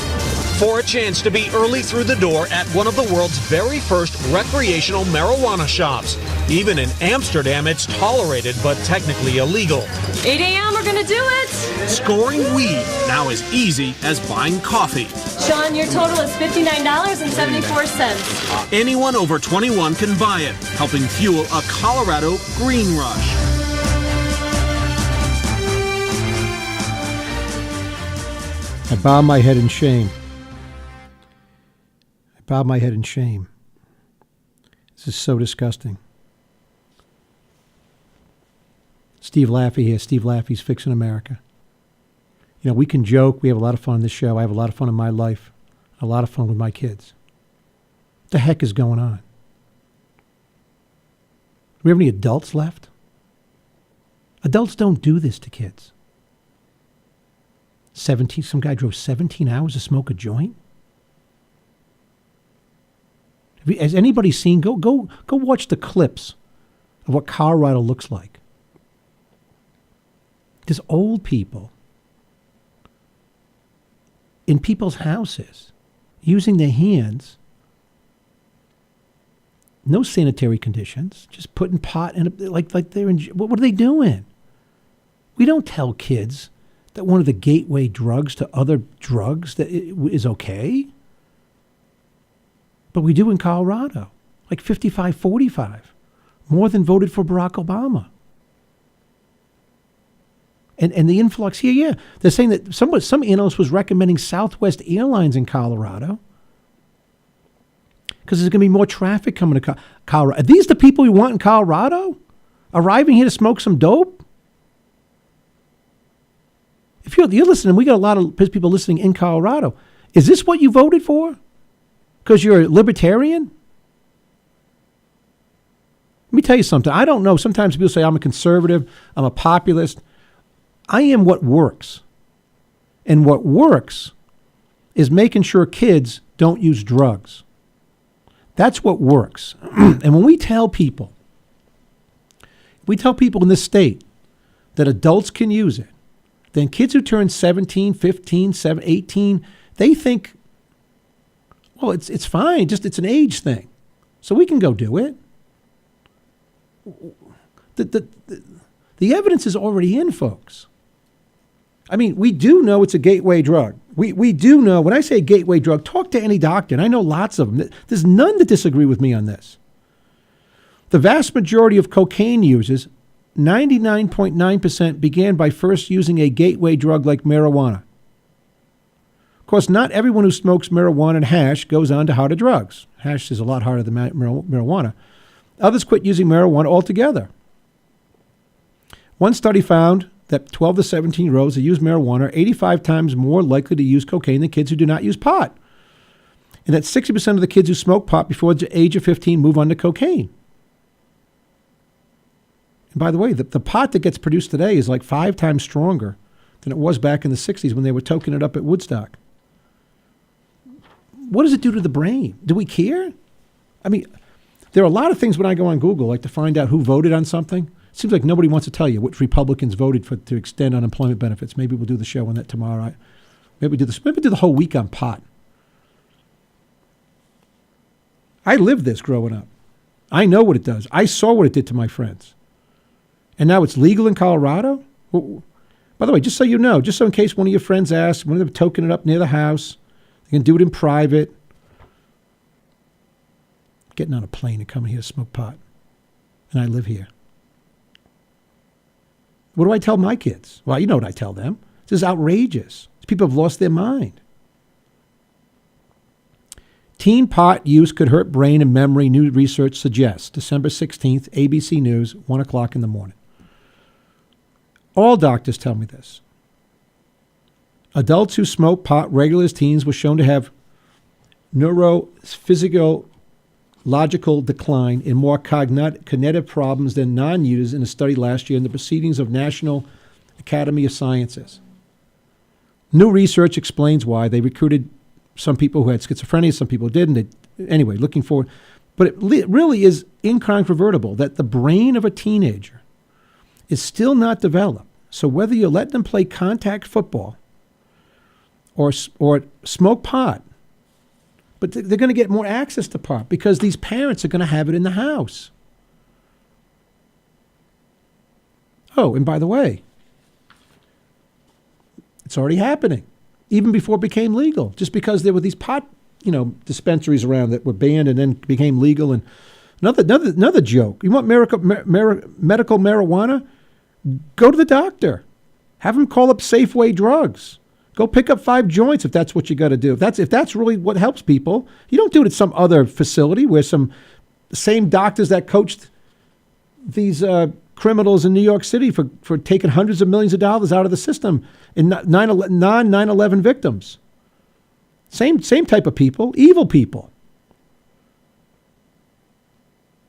For a chance to be early through the door at one of the world's very first recreational marijuana shops. Even in Amsterdam, it's tolerated but technically illegal. 8 a.m., we're gonna do it! Scoring weed now as easy as buying coffee. Sean, your total is $59.74. Anyone over 21 can buy it, helping fuel a Colorado green rush. I bow my head in shame. Bow my head in shame. This is so disgusting. Steve Laffey here. Steve Laffey's Fixing America. You know, we can joke. We have a lot of fun on this show. I have a lot of fun in my life. A lot of fun with my kids. What the heck is going on? Do we have any adults left? Adults don't do this to kids. Some guy drove 17 hours to smoke a joint? Has anybody seen? Go watch the clips of what Colorado looks like. There's old people in people's houses using their hands, no sanitary conditions, just putting pot in like they're in. What are they doing? We don't tell kids that one of the gateway drugs to other drugs that is okay. But we do in Colorado, like 55-45, more than voted for Barack Obama. And the influx here, yeah. They're saying that some analyst was recommending Southwest Airlines in Colorado because there's going to be more traffic coming to Colorado. Are these the people we want in Colorado? Arriving here to smoke some dope? If you're listening, we got a lot of people listening in Colorado. Is this what you voted for? Because you're a libertarian? Let me tell you something. I don't know. Sometimes people say I'm a conservative, I'm a populist. I am what works. And what works is making sure kids don't use drugs. That's what works. And when we tell people in this state that adults can use it, then kids who turn 17, 15, 18, they think, well, it's fine. Just it's an age thing. So we can go do it. The evidence is already in, folks. I mean, we do know it's a gateway drug. We do know, when I say gateway drug, talk to any doctor, and I know lots of them. There's none that disagree with me on this. The vast majority of cocaine users, 99.9%, began by first using a gateway drug like marijuana. Of course, not everyone who smokes marijuana and hash goes on to harder drugs. Hash is a lot harder than marijuana. Others quit using marijuana altogether. One study found that 12 to 17-year-olds who use marijuana are 85 times more likely to use cocaine than kids who do not use pot. And that 60% of the kids who smoke pot before the age of 15 move on to cocaine. And by the way, the pot that gets produced today is like 5 times stronger than it was back in the 60s when they were toking it up at Woodstock. What does it do to the brain? Do we care? I mean, there are a lot of things when I go on Google, like to find out who voted on something. It seems like nobody wants to tell you which Republicans voted for to extend unemployment benefits. Maybe we'll do the show on that tomorrow. Maybe do the whole week on pot. I lived this growing up. I know what it does. I saw what it did to my friends. And now it's legal in Colorado? By the way, just so you know, just so in case one of your friends asks, when they're toking it up near the house, they can do it in private. Getting on a plane and coming here to smoke pot. And I live here. What do I tell my kids? Well, you know what I tell them. This is outrageous. These people have lost their mind. Teen pot use could hurt brain and memory, new research suggests. December 16th, ABC News, 1 o'clock in the morning. All doctors tell me this. Adults who smoke pot regularly as teens were shown to have neurophysiological decline in more cognitive problems than non-users in a study last year in the Proceedings of National Academy of Sciences. New research explains why. They recruited some people who had schizophrenia, some people didn't. Anyway, looking forward. But it really is incontrovertible that the brain of a teenager is still not developed. So whether you let them play contact football or smoke pot, but they're going to get more access to pot because these parents are going to have it in the house. Oh, and by the way, it's already happening, even before it became legal, just because there were these pot, dispensaries around that were banned and then became legal. And another joke. You want medical marijuana? Go to the doctor. Have them call up Safeway Drugs. Go pick up 5 joints if that's what you got to do. If that's really what helps people. You don't do it at some other facility where some same doctors that coached these criminals in New York City for taking hundreds of millions of dollars out of the system in non-9/11 victims. Same type of people, evil people.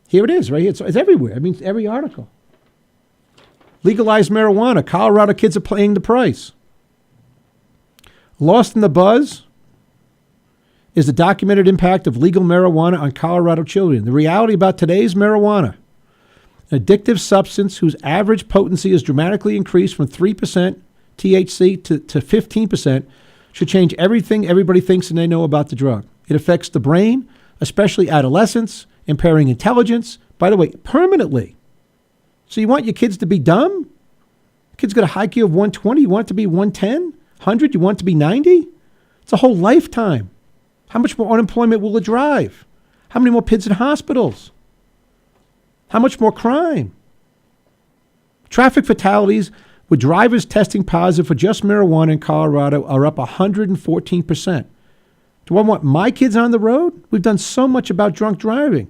Here it is, right here. It's everywhere. I mean, every article. Legalized marijuana. Colorado kids are paying the price. Lost in the buzz is the documented impact of legal marijuana on Colorado children. The reality about today's marijuana, an addictive substance whose average potency is dramatically increased from 3% THC to 15%, should change everything everybody thinks and they know about the drug. It affects the brain, especially adolescence, impairing intelligence, by the way, permanently. So you want your kids to be dumb? Kids got a high IQ of 120, you want it to be 110? 100, you want it to be 90? It's a whole lifetime. How much more unemployment will it drive? How many more kids in hospitals? How much more crime? Traffic fatalities with drivers testing positive for just marijuana in Colorado are up 114%. Do I want my kids on the road? We've done so much about drunk driving.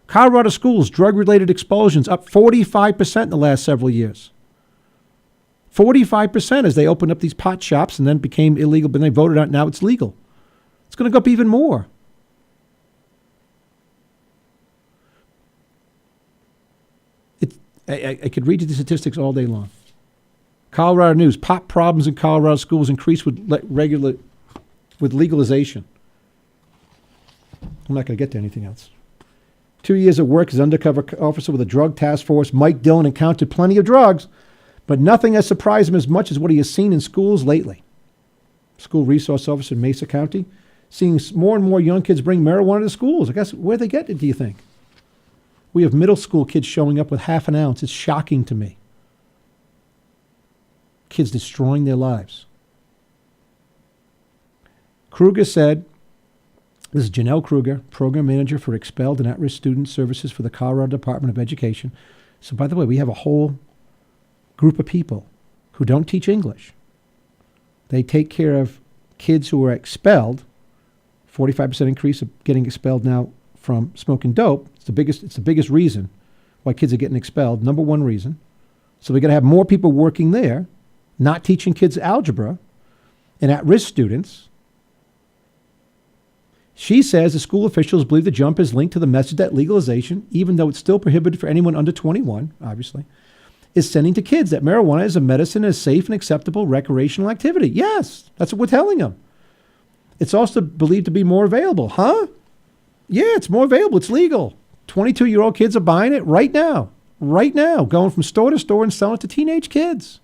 Colorado schools, drug-related expulsions up 45% in the last several years. 45% as they opened up these pot shops and then became illegal, but they voted out. Now it's legal. It's going to go up even more. I could read you the statistics all day long. Colorado News, pot problems in Colorado schools increase with legalization. I'm not going to get to anything else. 2 years of work as undercover officer with a drug task force. Mike Dillon encountered plenty of drugs, but nothing has surprised him as much as what he has seen in schools lately. School resource officer in Mesa County, seeing more and more young kids bring marijuana to schools. I guess where they get it, do you think? We have middle school kids showing up with half an ounce. It's shocking to me. Kids destroying their lives. Kruger said, this is Janelle Kruger, program manager for expelled and at-risk student services for the Colorado Department of Education. So, by the way, we have a whole group of people who don't teach English. They take care of kids who are expelled. 45% increase of getting expelled now from smoking dope. It's the biggest reason why kids are getting expelled. Number one reason. So we got to have more people working there, not teaching kids algebra, and at-risk students. She says the school officials believe the jump is linked to the message that legalization, even though it's still prohibited for anyone under 21, obviously, is sending to kids that marijuana is a medicine and a safe and acceptable recreational activity. Yes, that's what we're telling them. It's also believed to be more available. Huh? Yeah, it's more available. It's legal. 22-year-old kids are buying it right now. Right now, going from store to store and selling it to teenage kids.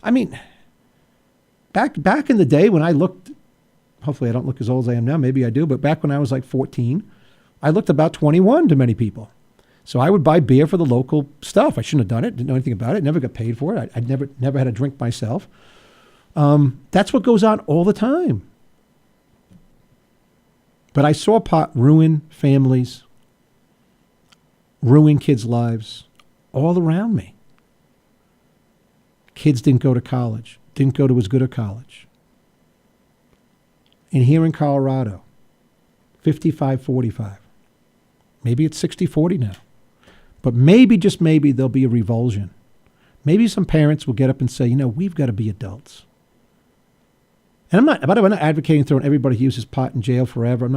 I mean, back in the day when I looked, hopefully I don't look as old as I am now, maybe I do, but back when I was like 14, I looked about 21 to many people. So I would buy beer for the local stuff. I shouldn't have done it, didn't know anything about it, never got paid for it. I'd never had a drink myself. That's what goes on all the time. But I saw pot ruin families, ruin kids' lives all around me. Kids didn't go to college, didn't go to as good a college. And here in Colorado, 55-45. Maybe it's 60-40 now. But maybe, just maybe, there'll be a revulsion. Maybe some parents will get up and say, we've got to be adults. And I'm not advocating throwing everybody who uses pot in jail forever.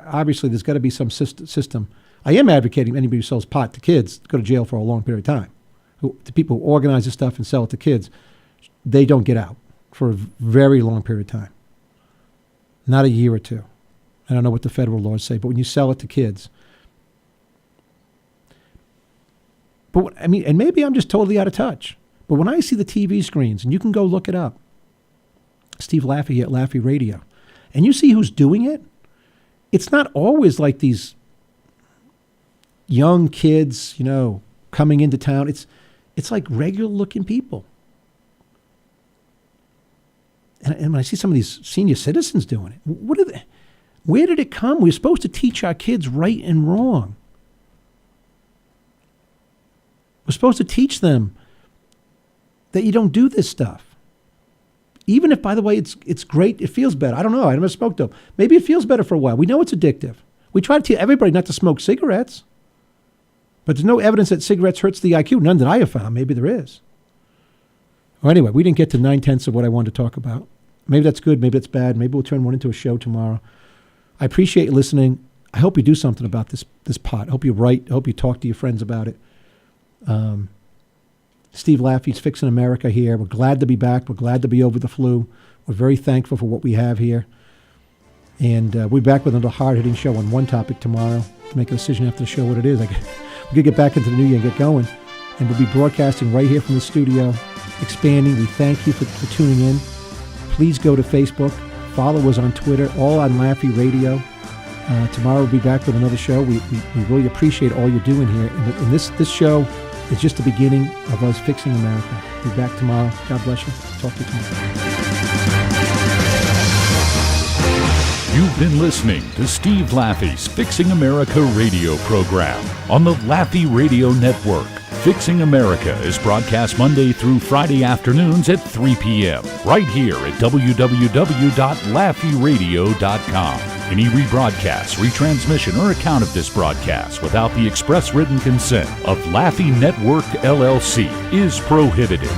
Obviously, there's got to be some system. I am advocating anybody who sells pot to kids to go to jail for a long period of time. The people who organize this stuff and sell it to kids, they don't get out for a very long period of time. Not a year or two. I don't know what the federal laws say, but when you sell it to kids. But and maybe I'm just totally out of touch. But when I see the TV screens, and you can go look it up, Steve Laffey at Laffey Radio, and you see who's doing it, it's not always like these young kids, coming into town. It's like regular looking people. And when I see some of these senior citizens doing it, where did it come? We're supposed to teach our kids right and wrong. We're supposed to teach them that you don't do this stuff. Even if, by the way, it's great, it feels better. I don't know. I never smoked dope. Maybe it feels better for a while. We know it's addictive. We try to tell everybody not to smoke cigarettes. But there's no evidence that cigarettes hurts the IQ. None that I have found. Maybe there is. Well, anyway, we didn't get to 9/10 of what I wanted to talk about. Maybe that's good. Maybe that's bad. Maybe we'll turn one into a show tomorrow. I appreciate you listening. I hope you do something about this pot. I hope you write. I hope you talk to your friends about it. Steve Laffey's Fixing America here. We're glad to be back. We're glad to be over the flu. We're very thankful for what we have here. And we'll be back with another hard-hitting show on one topic tomorrow to make a decision after the show what it is. We're going to get back into the new year and get going. And we'll be broadcasting right here from the studio, expanding. We thank you for tuning in. Please go to Facebook. Follow us on Twitter, all on Laffey Radio. Tomorrow we'll be back with another show. We really appreciate all you're doing here. And this show is just the beginning of us fixing America. We'll be back tomorrow. God bless you. Talk to you tomorrow. You've been listening to Steve Laffey's Fixing America radio program on the Laffey Radio Network. Fixing America is broadcast Monday through Friday afternoons at 3 p.m. right here at www.laffeyradio.com. Any rebroadcast, retransmission, or account of this broadcast without the express written consent of Laffey Network, LLC is prohibited.